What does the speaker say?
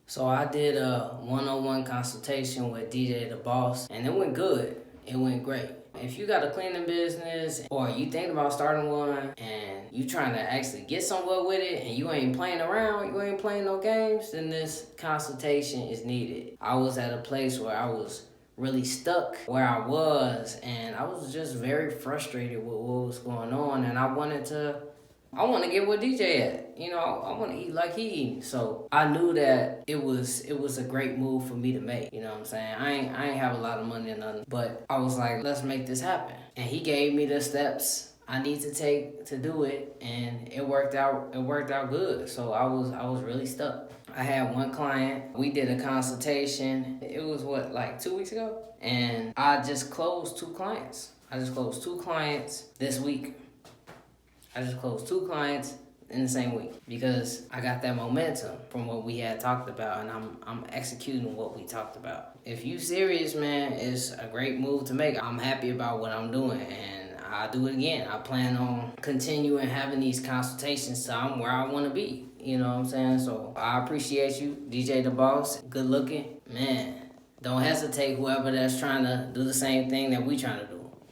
So I did a one-on-one consultation with DJtheBoss, and it went good. It went great. If you got a cleaning business or you thinking about starting one and you trying to actually get somewhere with it and you ain't playing around, you ain't playing no games, then this consultation is needed. I was at a place where I was really stuck where I was, and I was just very frustrated with what was going on, and I want to get where DJ at. You know, I want to eat like he eating. So I knew that it was a great move for me to make. You know what I'm saying? I ain't have a lot of money or nothing, but I was like, let's make this happen. And he gave me the steps I need to take to do it, and it worked out. It worked out good. So I was really stuck. I had one client. We did a consultation. It was like 2 weeks ago, and I just closed two clients. This week. I just closed two clients in the same week because I got that momentum from what we had talked about, and I'm executing what we talked about. If you serious, man, it's a great move to make. I'm happy about what I'm doing, and I'll do it again. I plan on continuing having these consultations so I'm where I want to be. You know what I'm saying? So I appreciate you, DJtheBoss. Good looking. Man, don't hesitate, whoever that's trying to do the same thing that we trying to do.